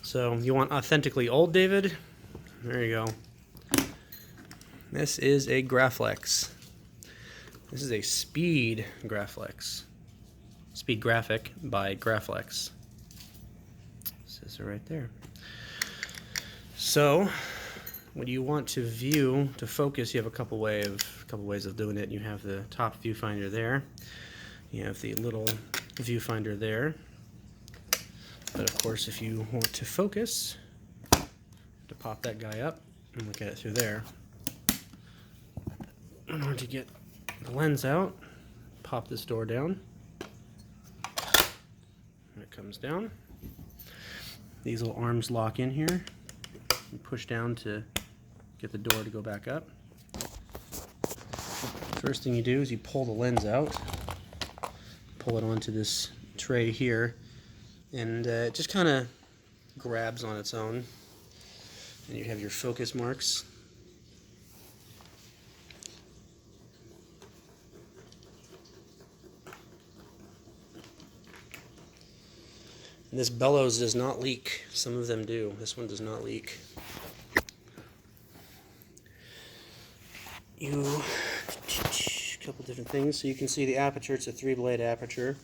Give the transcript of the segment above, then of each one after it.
So you want authentically old, David? There you go. This is a graflex. This is a speed graflex. Speed graphic by Graflex. Says it right there. So when you want to view, to focus, you have a couple ways of doing it. You have the top viewfinder there. You have the little viewfinder there. But of course, if you want to focus, to pop that guy up and look at it through there. In order to get the lens out, pop this door down. And it comes down. These little arms lock in here. You push down to get the door to go back up. First thing you do is you pull the lens out, pull it onto this tray here, and it just kind of grabs on its own. And you have your focus marks. And this bellows does not leak. Some of them do. This one does not leak. A couple different things. So you can see the aperture. It's a 3-blade aperture.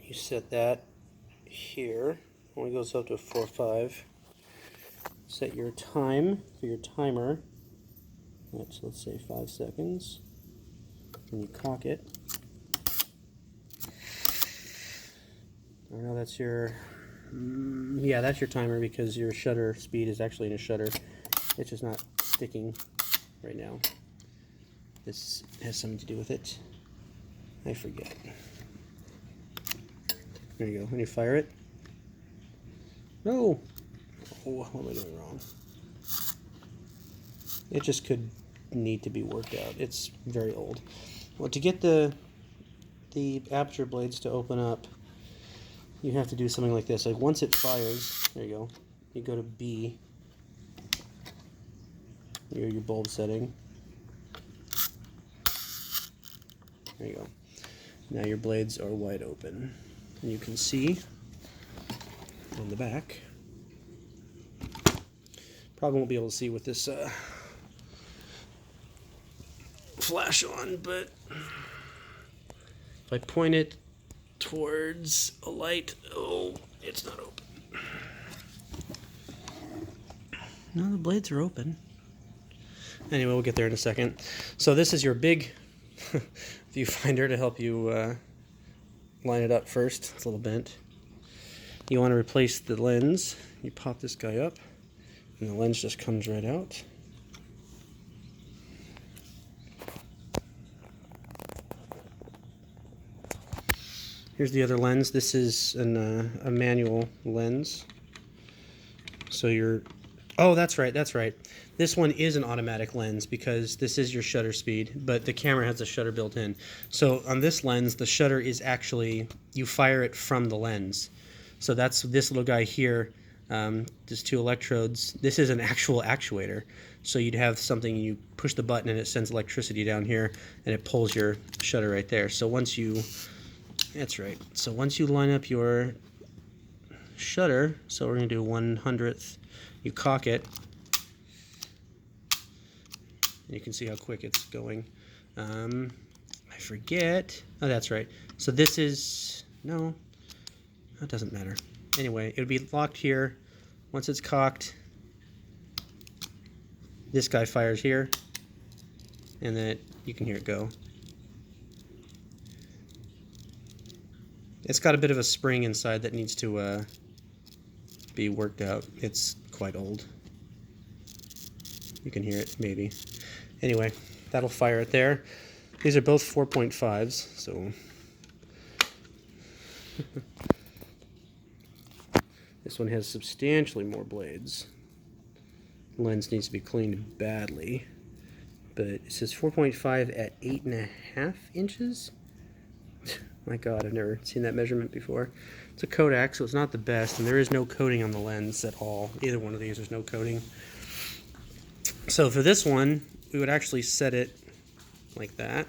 You set that here. Only goes up to 4.5. Set your time for your timer. So let's say 5 seconds. And you cock it. I know that's your, yeah, that's your timer because your shutter speed is actually in a shutter. It's just not sticking right now. This has something to do with it. I forget. There you go. When you fire it. No! Oh, what am I doing wrong? It just could need to be worked out. It's very old. Well, to get the aperture blades to open up, you have to do something like this. Like once it fires, there you go. You go to B. Your bulb setting. There you go. Now your blades are wide open. And you can see on the back. Probably won't be able to see with this flash on, but if I point it towards a light, oh, it's not open. No, the blades are open. Anyway, we'll get there in a second. So this is your big viewfinder to help you line it up first. It's a little bent. You want to replace the lens. You pop this guy up, and the lens just comes right out. Here's the other lens. This is a manual lens. So you're, oh, that's right, that's right. This one is an automatic lens because this is your shutter speed, but the camera has a shutter built in. So on this lens, the shutter is actually, you fire it from the lens. So that's this little guy here, just 2 electrodes. This is an actual actuator. So you'd have something, you push the button and it sends electricity down here and it pulls your shutter right there. So once you, that's right. So once you line up your shutter, so we're going to do 1/100th, you cock it, and you can see how quick it's going. I forget. Oh, that's right. So this is, no, that doesn't matter. Anyway, it would be locked here. Once it's cocked, this guy fires here, and then you can hear it go. It's got a bit of a spring inside that needs to be worked out. It's quite old. You can hear it, maybe. Anyway, that'll fire it there. These are both 4.5s, so this one has substantially more blades. The lens needs to be cleaned badly, but it says 4.5 at 8.5 inches. My God, I've never seen that measurement before. It's a Kodak, so it's not the best, and there is no coating on the lens at all. Either one of these, there's no coating. So for this one, we would actually set it like that.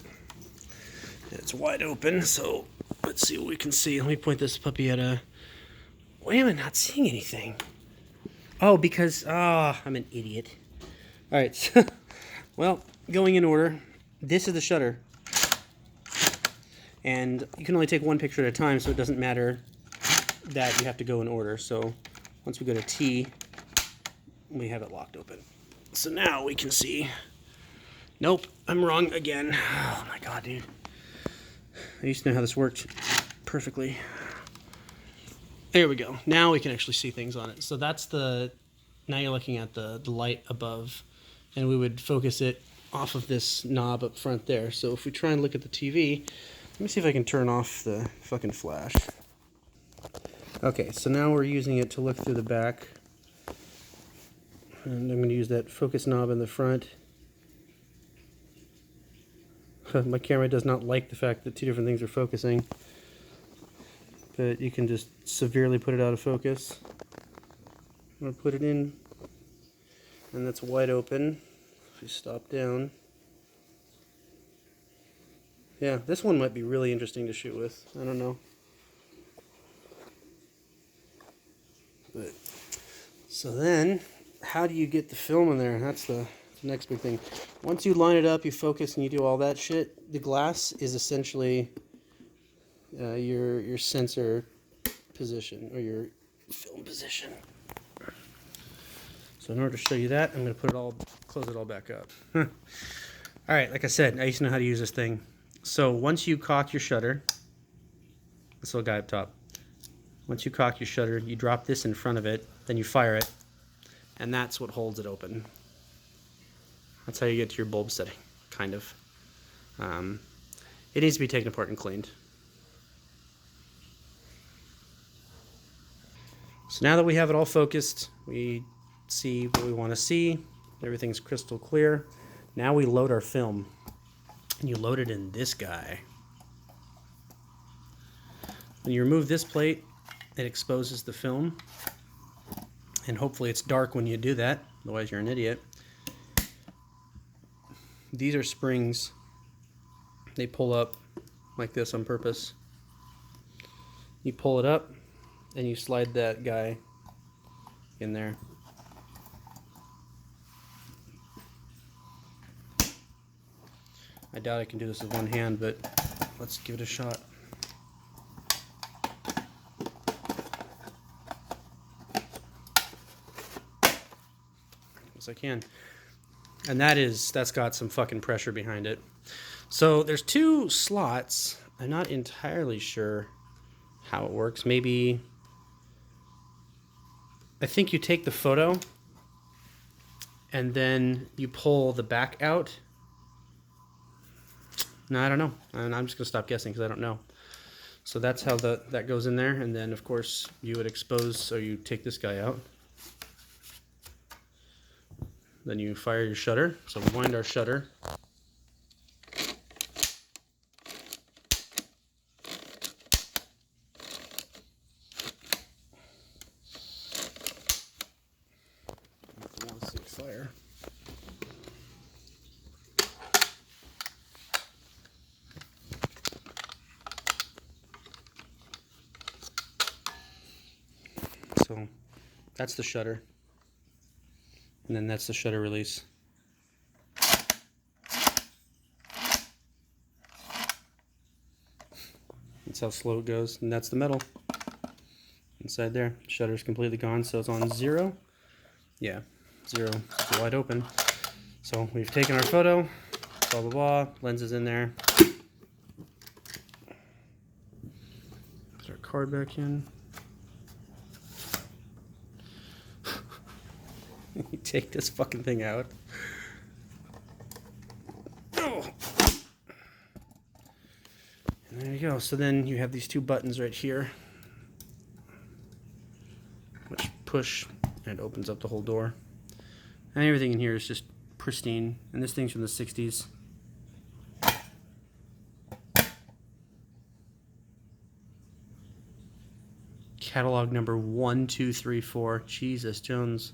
It's wide open, so let's see what we can see. Let me point this puppy at a Why am I not seeing anything? Oh, because, I'm an idiot. All right, so, well, going in order, this is the shutter. And you can only take one picture at a time, so it doesn't matter that you have to go in order. So once we go to T, we have it locked open. So now we can see. Nope, I'm wrong again. Oh my god, dude. I used to know how this worked perfectly. There we go. Now we can actually see things on it. So that's the, now you're looking at the light above, and we would focus it off of this knob up front there. So if we try and look at the TV, let me see if I can turn off the fucking flash. Okay, so now we're using it to look through the back. And I'm going to use that focus knob in the front. My camera does not like the fact that two different things are focusing. But you can just severely put it out of focus. I'm going to put it in, and that's wide open. If we stop down. Yeah, this one might be really interesting to shoot with. I don't know. But so then, how do you get the film in there? That's the next big thing. Once you line it up, you focus, and you do all that shit, the glass is essentially your sensor position, or your film position. So in order to show you that, I'm going to put it all, close it all back up. All right, like I said, I used to know how to use this thing. So once you cock your shutter, this little guy up top, once you cock your shutter, you drop this in front of it, then you fire it, and that's what holds it open. That's how you get to your bulb setting, kind of. It needs to be taken apart and cleaned. So now that we have it all focused, we see what we want to see. Everything's crystal clear. Now we load our film. And you load it in this guy. When you remove this plate, it exposes the film. And hopefully it's dark when you do that, otherwise you're an idiot. These are springs. They pull up like this on purpose. You pull it up, and you slide that guy in there. I doubt I can do this with one hand, but let's give it a shot. Yes, I can. And that's got some fucking pressure behind it. So there's two slots. I'm not entirely sure how it works. Maybe, I think you take the photo and then you pull the back out. No, I don't know. And I'm just gonna stop guessing because I don't know. So that's how that goes in there. And then of course you would expose, so you take this guy out. Then you fire your shutter. So we wind our shutter. Fire. So that's the shutter. And then that's the shutter release. That's how slow it goes. And that's the metal inside there. Shutter's completely gone, so it's on 0. Yeah, 0. It's wide open. So we've taken our photo, blah, blah, blah. Lens is in there. Put our card back in. You take this fucking thing out. Oh. And there you go. So then you have these two buttons right here, which push and it opens up the whole door. And everything in here is just pristine. And this thing's from the 60s. Catalog number 1234. Jesus, Jones.